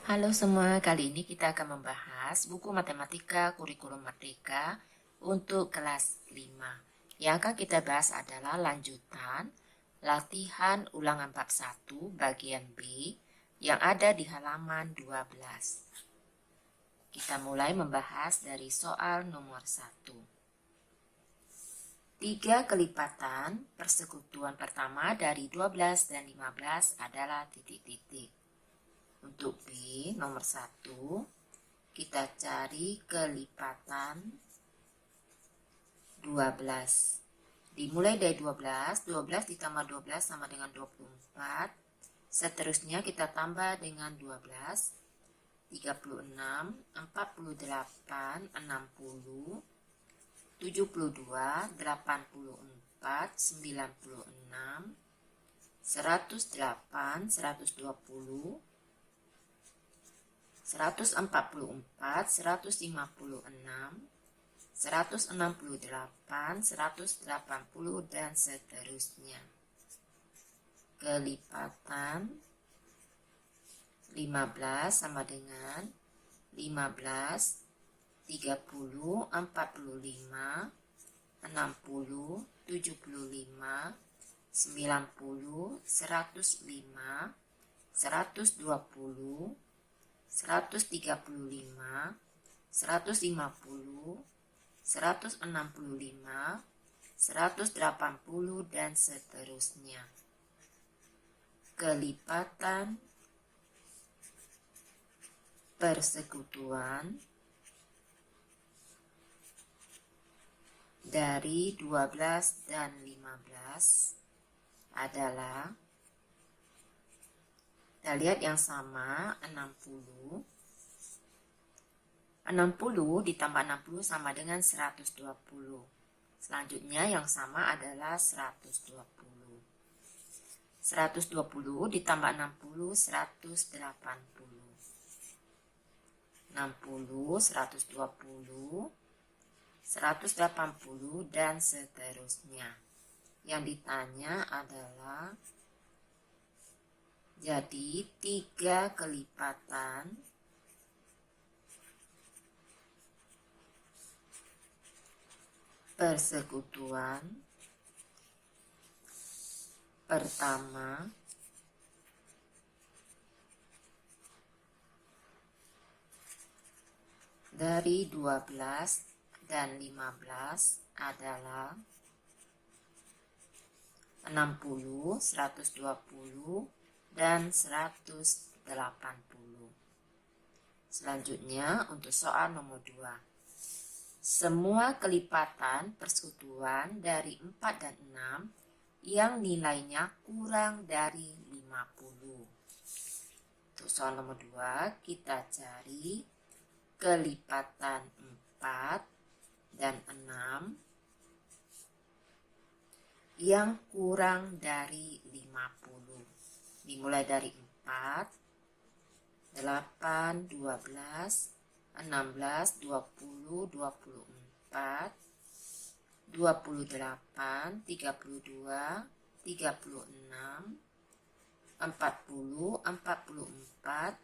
Halo semua, kali ini kita akan membahas buku matematika kurikulum merdeka untuk kelas 5. Yang akan kita bahas adalah lanjutan latihan ulangan bab 1 bagian B yang ada di halaman 12. Kita mulai membahas dari soal nomor 1. 3 kelipatan persekutuan pertama dari 12 dan 15 adalah titik-titik. Untuk B nomor 1, kita cari kelipatan 12. Dimulai dari 12, 12 ditambah 12 sama dengan 24. Seterusnya kita tambah dengan 12, 36, 48, 60, 72, 84, 96, 108, 120, 144, 156, 168, 180, dan seterusnya. Kelipatan 15 sama dengan 15, 30, 45, 60, 75, 90, 105, 120, 135, 150, 165, 180, dan seterusnya. Kelipatan persekutuan dari 12 dan 15 adalah, kita lihat yang sama, 60. 60 ditambah 60 sama dengan 120. Selanjutnya yang sama adalah 120. 120 ditambah 60, 180. 60, 120, 180, dan seterusnya. Yang ditanya adalah, jadi 3 kelipatan persekutuan pertama dari 12 dan 15 adalah 60, 120, dan 180. Selanjutnya untuk soal nomor 2. Semua kelipatan persekutuan dari 4 dan 6 yang nilainya kurang dari 50. Untuk soal nomor 2, kita cari kelipatan 4 dan 6 yang kurang dari 50. Dimulai dari 4, 8, 12, 16, 20, 24, 28, 32, 36, 40, 44,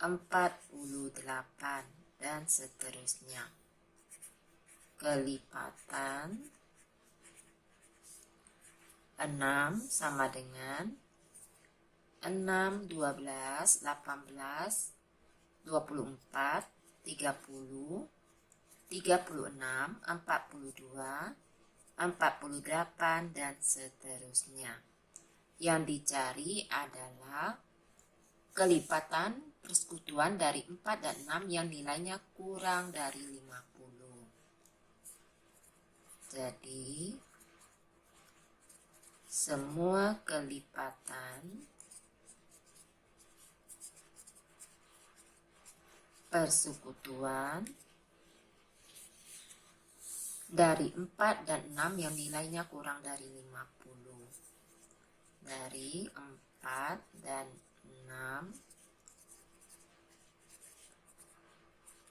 48, dan seterusnya. Kelipatan 6 sama dengan 6, 12, 18, 24, 30, 36, 42, 48, dan seterusnya. Yang dicari adalah kelipatan persekutuan dari 4 dan 6 yang nilainya kurang dari 50. Jadi, semua kelipatan persekutuan dari 4 dan 6 yang nilainya kurang dari 50. Dari 4 dan 6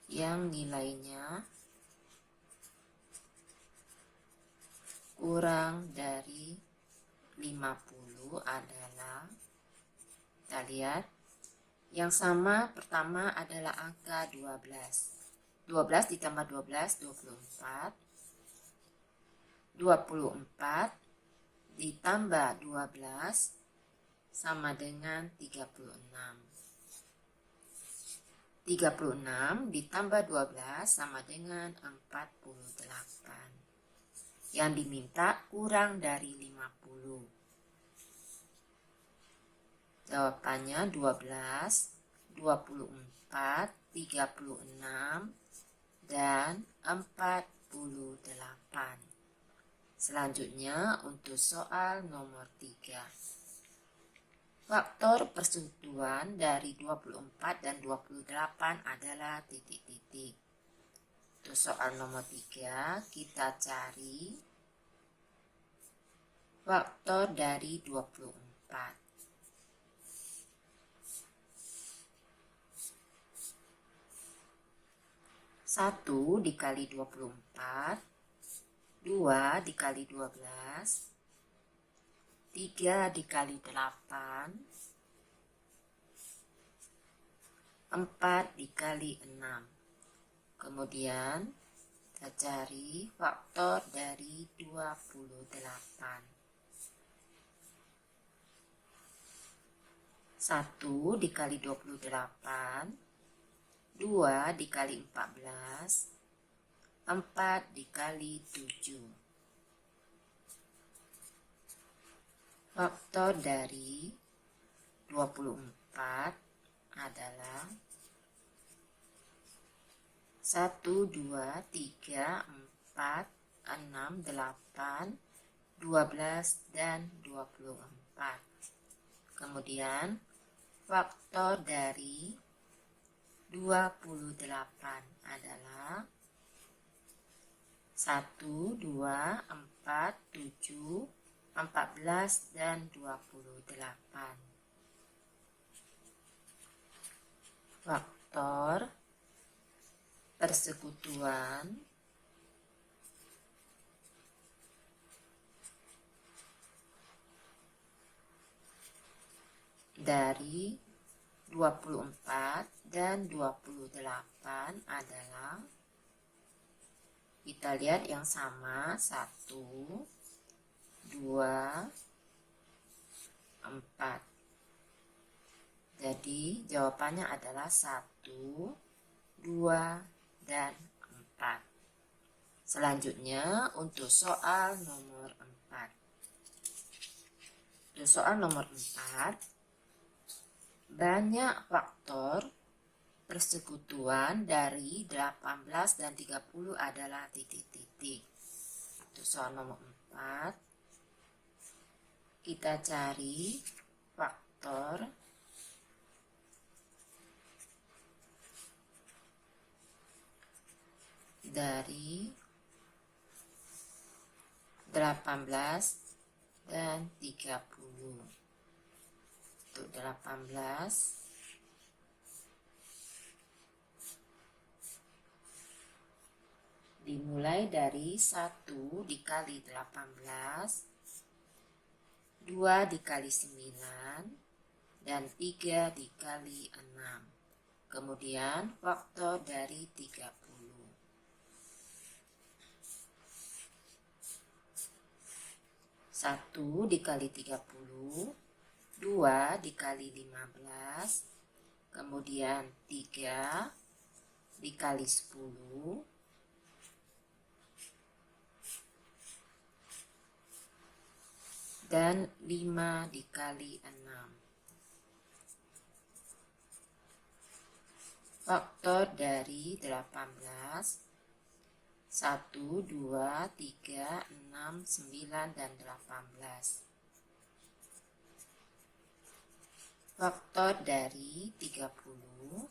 yang nilainya kurang dari 50 adalah, kita lihat, Yang sama pertama adalah angka 12. 12 ditambah 12, 24. 24 ditambah 12 sama dengan 36. 36 ditambah 12 sama dengan 48. Yang diminta kurang dari 50. Jawabannya 12, 24, 36, dan 48. Selanjutnya untuk soal nomor 3. Faktor persekutuan dari 24 dan 28 adalah titik-titik. Untuk soal nomor 3, kita cari faktor dari 24. 1 dikali 24, 2 dikali 12, 3 dikali 8, 4 dikali 6. Kemudian kita cari faktor dari 28. 1 dikali 28, 2 dikali 14, 4 dikali 7. Faktor dari 24 adalah 1, 2, 3, 4, 6, 8, 12, dan 24. Kemudian faktor dari 28 adalah 1, 2, 4, 7, 14, dan 28. Faktor persekutuan dari 24 dan 28 adalah, kita lihat yang sama, 1, 2, 4. Jadi jawabannya adalah 1, 2, dan 4. Selanjutnya untuk soal nomor 4. Untuk soal nomor 4, banyak faktor persekutuan dari 18 dan 30 adalah titik-titik. Untuk soal nomor 4, kita cari faktor dari 18 dan 30. Untuk 18, dimulai dari 1 dikali 18, 2 dikali 9, dan 3 dikali 6. Kemudian faktor dari 30. 1 dikali 30, 2 dikali 15, kemudian 3 dikali 10, dan 5 dikali 6. Faktor dari 18, 1, 2, 3, 6, 9, dan 18. Faktor dari 30,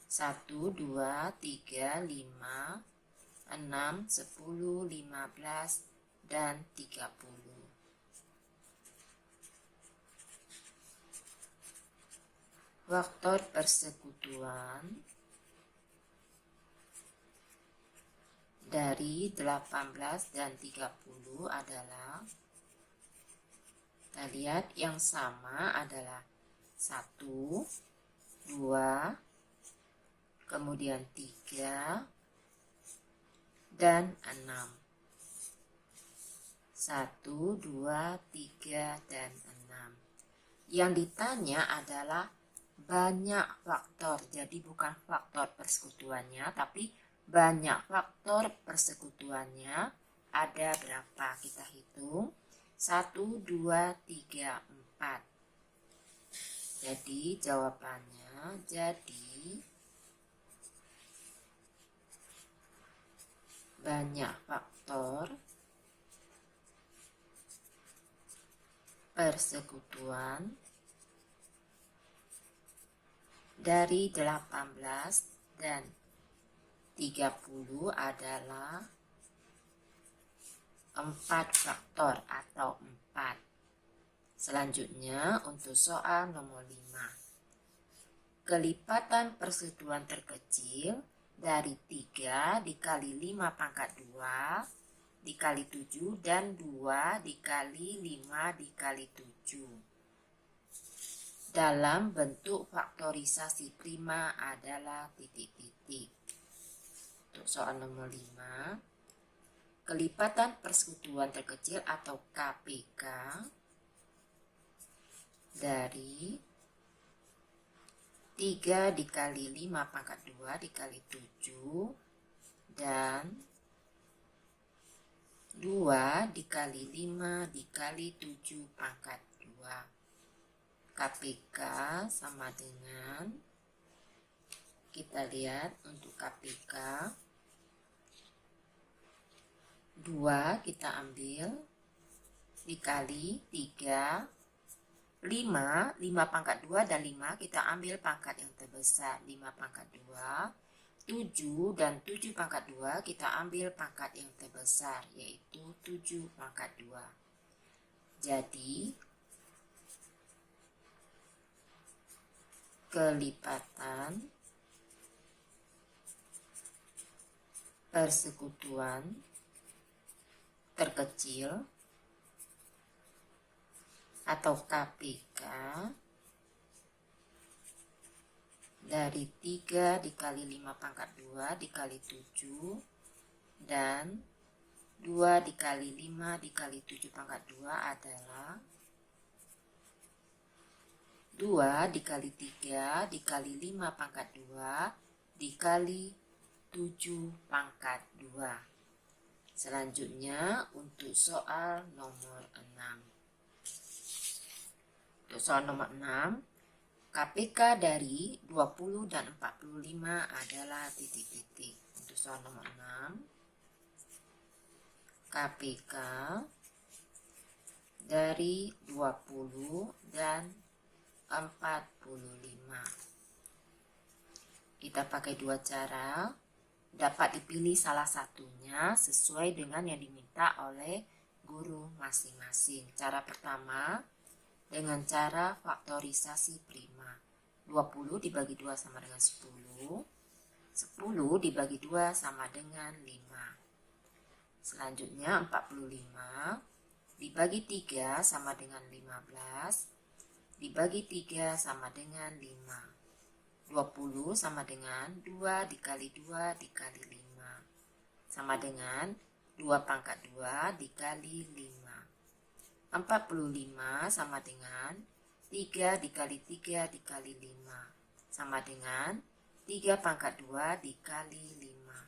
1, 2, 3, 5, 6, 10, 15, dan 30. Faktor persekutuan dari 18 dan 30 adalah, kita lihat yang sama adalah 1, 2, kemudian 3, dan 6. 1, 2, 3, dan 6. Yang ditanya adalah banyak faktor, jadi bukan faktor persekutuannya, tapi banyak faktor persekutuannya ada berapa. Kita hitung 1, 2, 3, 4. Jadi jawabannya banyak faktor persekutuan dari 18 dan 30 adalah 4 faktor atau 4. Selanjutnya untuk soal nomor 5. Kelipatan persekutuan terkecil dari 3 dikali 5 pangkat 2 dikali 7 dan 2 dikali 5 dikali 7. Dalam bentuk faktorisasi prima adalah titik-titik. Untuk soal nomor 5, kelipatan persekutuan terkecil atau KPK dari 3 dikali 5 pangkat 2 dikali 7 dan 2 dikali 5 dikali 7 pangkat 2. KPK sama dengan, kita lihat untuk KPK 2 kita ambil dikali 3, 5 pangkat 2 dan 5 kita ambil pangkat yang terbesar 5 pangkat 2, 7 dan 7 pangkat 2 kita ambil pangkat yang terbesar yaitu 7 pangkat 2. Jadi kelipatan persekutuan terkecil atau KPK dari 3 dikali 5 pangkat 2 dikali 7 dan 2 dikali 5 dikali 7 pangkat 2 adalah 2 dikali 3 dikali 5 pangkat 2 dikali 7 pangkat 2. Selanjutnya untuk soal nomor 6. Untuk soal nomor 6, KPK dari 20 dan 45 adalah titik-titik. Untuk soal nomor 6, KPK dari 20 dan 45. Kita pakai dua cara, dapat dipilih salah satunya sesuai dengan yang diminta oleh guru masing-masing. Cara pertama dengan cara faktorisasi prima. 20 dibagi 2 sama dengan 10, 10 dibagi 2 sama dengan 5. Selanjutnya 45 dibagi 3 sama dengan 15, dibagi 3 sama dengan 5. 20 sama dengan 2 dikali 2 dikali 5. Sama dengan 2 pangkat 2 dikali 5. 45 sama dengan 3 dikali 3 dikali 5. Sama dengan 3 pangkat 2 dikali 5.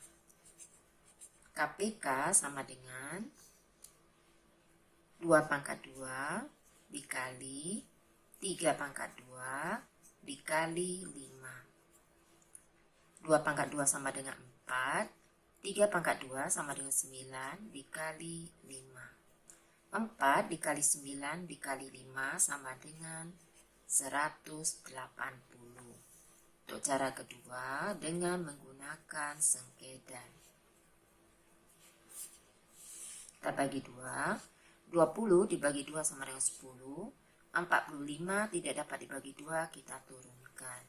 KPK sama dengan 2 pangkat 2 dikali 3 pangkat 2 dikali 5. 2 pangkat 2 sama dengan 4. 3 pangkat 2 sama dengan 9 dikali 5. 4 dikali 9 dikali 5 sama dengan 180. Untuk cara kedua dengan menggunakan sengkedan. Kita bagi 2. 20 dibagi 2 sama dengan 10. 45 tidak dapat dibagi 2, kita turunkan.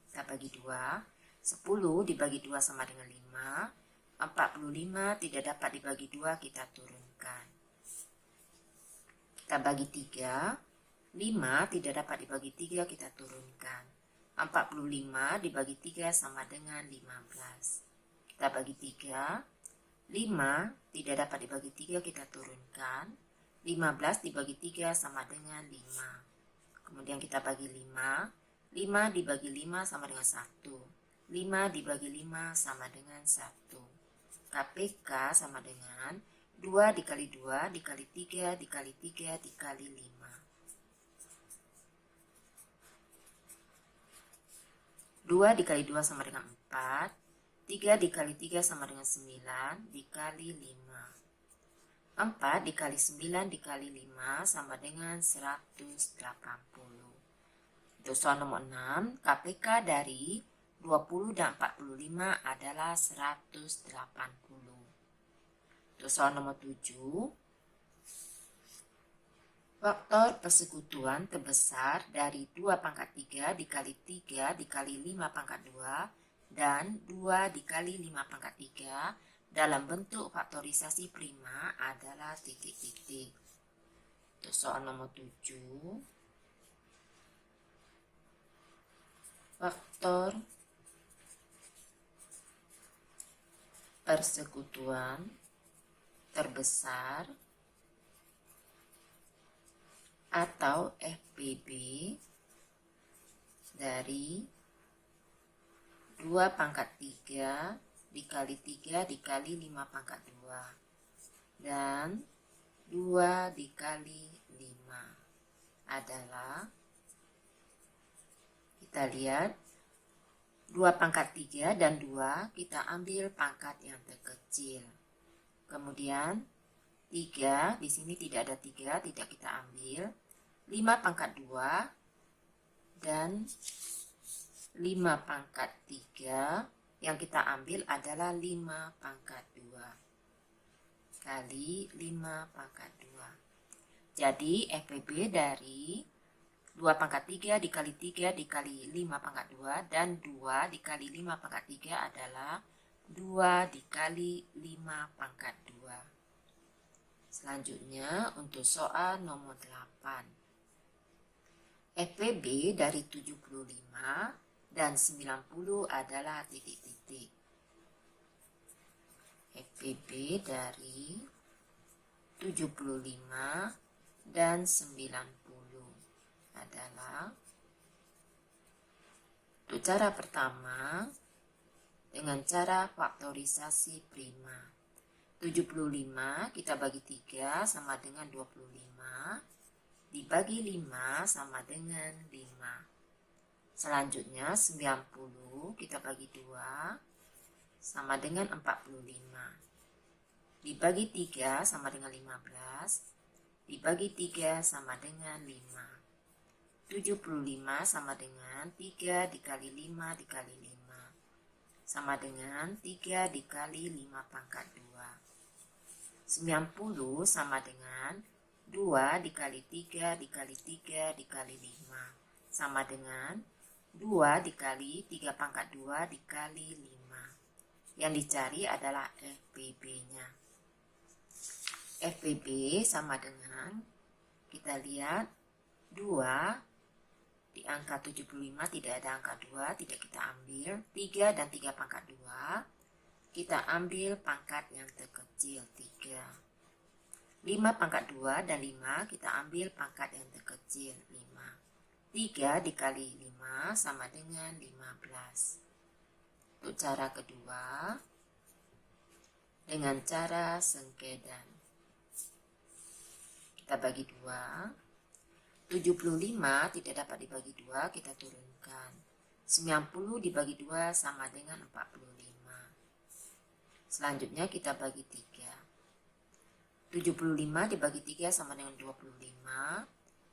Kita bagi 2. 10 dibagi 2 sama dengan 5. 45 tidak dapat dibagi 2, kita turunkan. Kita bagi 3. 5 tidak dapat dibagi 3, kita turunkan. 45 dibagi 3 sama dengan 15. Kita bagi 3. 5 tidak dapat dibagi 3, kita turunkan. 15 dibagi 3 sama dengan 5. Kemudian kita bagi 5. 5 dibagi 5 sama dengan 1. 5 dibagi 5 sama dengan 1. KPK sama dengan 2 dikali 2 dikali 3 dikali 3 dikali 5. 2 dikali 2 sama dengan 4. 3 dikali 3 sama dengan 9 dikali 5. 4 dikali 9 dikali 5 sama dengan 180. Untuk soal nomor 6, KPK dari 20 dan 45 adalah 180. Untuk soal nomor 7, faktor persekutuan terbesar dari 2 pangkat 3 dikali 3 dikali 5 pangkat 2 dan 2 dikali 5 pangkat 3 dalam bentuk faktorisasi prima adalah titik-titik. Untuk soal nomor 7, faktor persekutuan terbesar atau FPB dari 2 pangkat 3 dikali 3 dikali 5 pangkat 2 dan 2 dikali 5 adalah, kita lihat 2 pangkat 3 dan 2 kita ambil pangkat yang terkecil. Kemudian 3, di sini tidak ada 3, tidak kita ambil. 5 pangkat 2 dan 5 pangkat 3 yang kita ambil adalah 5 pangkat 2 kali 5 pangkat 2. Jadi FPB dari 2 pangkat 3 dikali 3 dikali 5 pangkat 2 dan 2 dikali 5 pangkat 3 adalah 2 dikali 5 pangkat 2. Selanjutnya untuk soal nomor 8. FPB dari 75 dan 90 adalah titik-titik. FPB dari 75 dan 90 adalah, untuk cara pertama dengan cara faktorisasi prima. 75 kita bagi 3 sama dengan 25, dibagi 5 sama dengan 5. Selanjutnya 90 kita bagi 2 sama dengan 45, dibagi 3 sama dengan 15, dibagi 3 sama dengan 5. 75 sama dengan 3 dikali 5 dikali 5 sama dengan 3 dikali 5 pangkat 2. 90 sama dengan 2 dikali 3 dikali 3 dikali 5 sama dengan 2 dikali 3 pangkat 2 dikali 5. Yang dicari adalah FPB-nya. FPB sama dengan, kita lihat 2 di angka 75 tidak ada angka 2, tidak kita ambil. 3 dan 3 pangkat 2 kita ambil pangkat yang terkecil 3. 5 pangkat 2 dan 5 kita ambil pangkat yang terkecil 5. 3 dikali 5 sama dengan 15. Untuk cara kedua, dengan cara sengkedan. Kita bagi 2. 75 tidak dapat dibagi 2, kita turunkan. 90 dibagi 2 sama dengan 45. Selanjutnya kita bagi 3. 75 dibagi 3 sama dengan 25.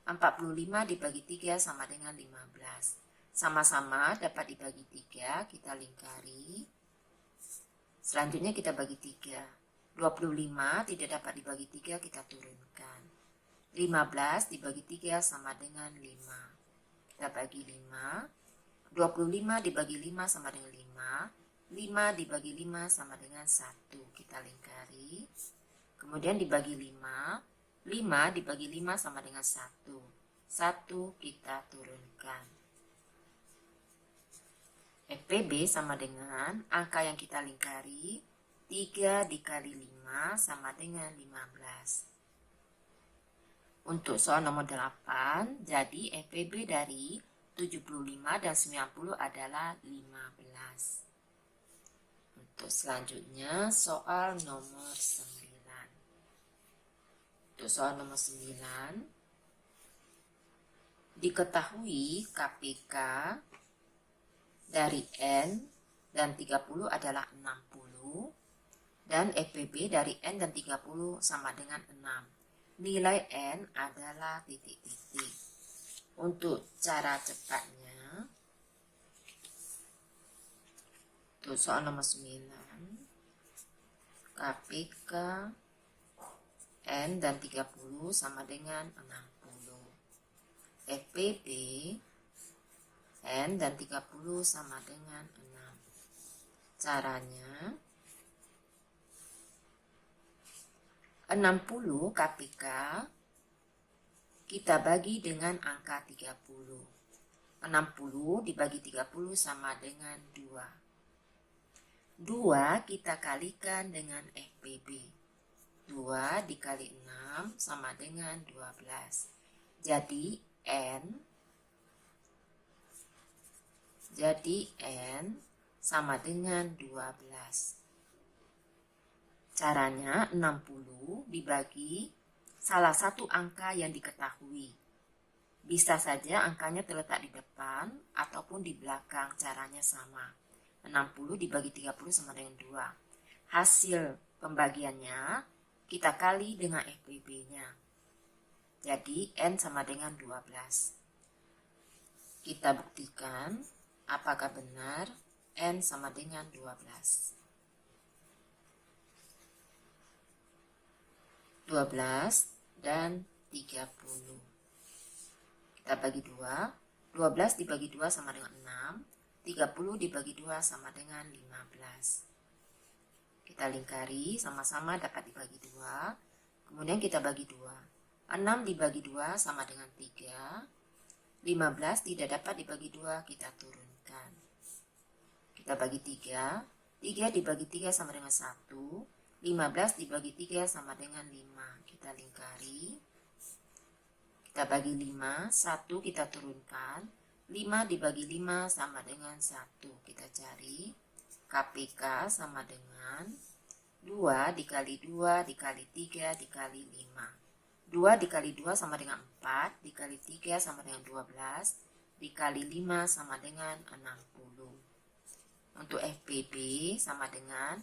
45 dibagi 3 sama dengan 15. Sama-sama dapat dibagi 3, kita lingkari. Selanjutnya kita bagi 3. 25 tidak dapat dibagi 3, kita turunkan. 15 dibagi 3 sama dengan 5. Kita bagi 5. 25 dibagi 5 sama dengan 5. 5 dibagi 5 sama dengan 1. Kita lingkari. Kemudian dibagi 5. 5 dibagi 5 sama dengan 1. 1 kita turunkan. FPB sama dengan angka yang kita lingkari, 3 dikali 5 sama dengan 15. Untuk soal nomor 8, jadi FPB dari 75 dan 90 adalah 15. Untuk selanjutnya, soal nomor 9. Untuk soal nomor 9, diketahui KPK dari N dan 30 adalah 60 dan FPB dari N dan 30 sama dengan 6. Nilai N adalah titik-titik. Untuk cara cepatnya, untuk soal nomor 9, KPK N dan 30 sama dengan 60. FPB N dan 30 sama dengan 6. Caranya, 60 KPK kita bagi dengan angka 30. 60 dibagi 30 sama dengan 2. 2 kita kalikan dengan FPB. 2 dikali 6 sama dengan 12. Jadi N sama dengan 12. Caranya 60 dibagi salah satu angka yang diketahui. Bisa saja angkanya terletak di depan ataupun di belakang, caranya sama. 60 dibagi 30 sama dengan 2. Hasil pembagiannya kita kali dengan FPB-nya. Jadi N sama dengan 12. Kita buktikan apakah benar N sama dengan 12. 12 dan 30. Kita bagi 2. 12 dibagi 2 sama dengan 6. 30 dibagi 2 sama dengan 15. Kita lingkari, sama-sama dapat dibagi 2. Kemudian kita bagi 2. 6 dibagi 2 sama dengan 3. 15 tidak dapat dibagi 2, kita turunkan. Kita bagi 3. 3 dibagi 3 sama dengan 1. 15 dibagi 3 sama dengan 5. Kita lingkari. Kita bagi 5. 1 kita turunkan. 5 dibagi 5 sama dengan 1. Kita cari. KPK sama dengan 2 dikali 2 dikali 3 dikali 5. 2 dikali 2 sama dengan 4, dikali 3 sama dengan 12, dikali 5 sama dengan 60. Untuk FPB sama dengan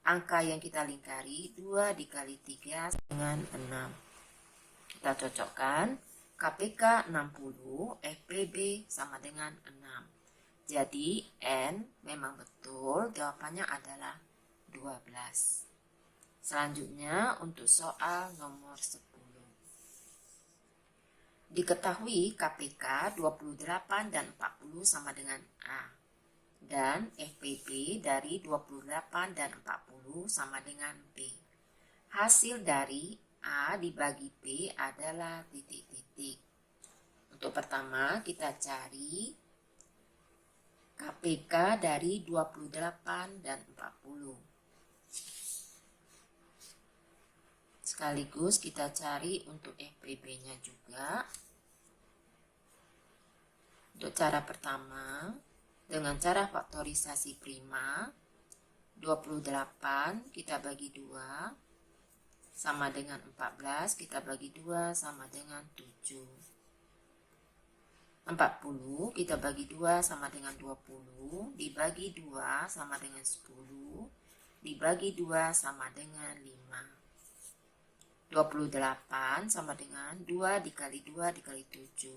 angka yang kita lingkari, 2 dikali 3 dengan 6. Kita cocokkan, KPK 60, FPB sama dengan 6. Jadi N memang betul, jawabannya adalah 12. Selanjutnya untuk soal nomor 10. Diketahui KPK 28 dan 40 sama dengan A. Dan FPB dari 28 dan 40 sama dengan B. Hasil dari A dibagi B adalah titik-titik. Untuk pertama kita cari KPK dari 28 dan 40. Sekaligus kita cari untuk FPB-nya juga. Untuk cara pertama, dengan cara faktorisasi prima, 28 kita bagi 2, sama dengan 14, kita bagi 2 sama dengan 7. 40 kita bagi 2 sama dengan 20, dibagi 2 sama dengan 10, dibagi 2 sama dengan 5. 28 sama dengan 2 dikali 2 dikali 7.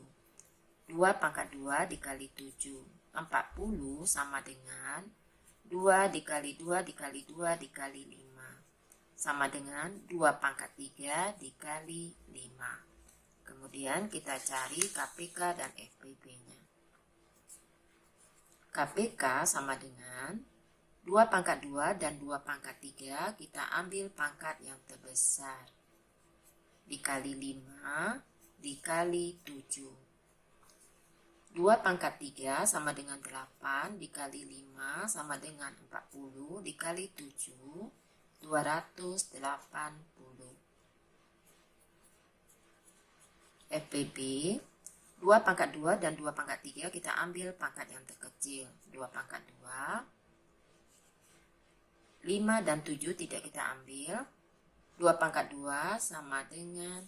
2 pangkat 2 dikali 7. 40 sama dengan 2 dikali 2 dikali 2 dikali 5. Sama dengan 2 pangkat 3 dikali 5. Kemudian kita cari KPK dan FPB-nya. KPK sama dengan 2 pangkat 2 dan 2 pangkat 3, kita ambil pangkat yang terbesar. Dikali 5 dikali 7. 2 pangkat 3 sama dengan 8 dikali 5 sama dengan 40 dikali 7, 280. FPB 2 pangkat 2 dan 2 pangkat 3 kita ambil pangkat yang terkecil. 2 pangkat 2, 5 dan 7 tidak kita ambil. 2 pangkat 2 sama dengan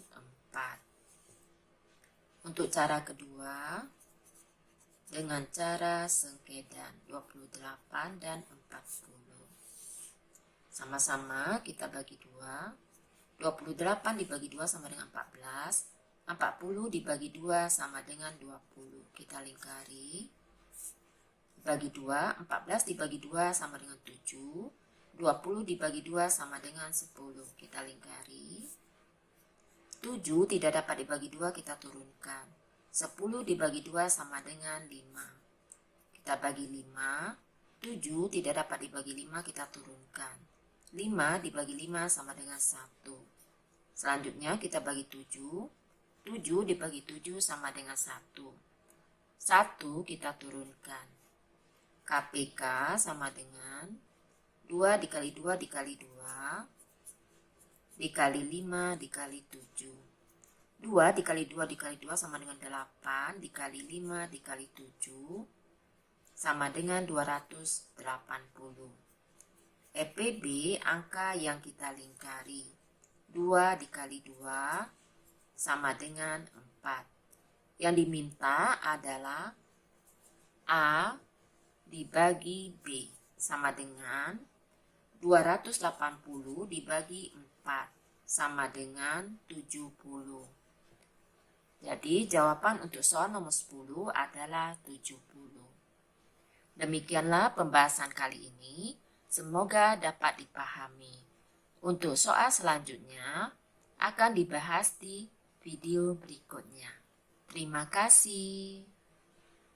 4. Untuk cara kedua, dengan cara sengkedan 28 dan 40. Sama-sama kita bagi 2. 28 dibagi 2 sama dengan 14. 40 dibagi 2 sama dengan 20. Kita lingkari. Bagi 2, 14 dibagi 2 sama dengan 7. 20 dibagi 2 sama dengan 10. Kita lingkari. 7 tidak dapat dibagi 2, kita turunkan. 10 dibagi 2 sama dengan 5. Kita bagi 5. 7 tidak dapat dibagi 5, kita turunkan. 5 dibagi 5 sama dengan 1. Selanjutnya kita bagi 7. 7 dibagi 7 sama dengan 1. 1 kita turunkan. KPK sama dengan 2 dikali 2 dikali 2 dikali 5 dikali 7. 2 dikali 2 dikali 2 sama dengan 8 dikali 5 dikali 7 sama dengan 280. EPB angka yang kita lingkari. 2 dikali 2 sama dengan 4. Yang diminta adalah A dibagi B sama dengan 280 dibagi 4 sama dengan 70. Jadi jawaban untuk soal nomor 10 adalah 70. Demikianlah pembahasan kali ini. Semoga dapat dipahami. Untuk soal selanjutnya akan dibahas di video berikutnya. Terima kasih.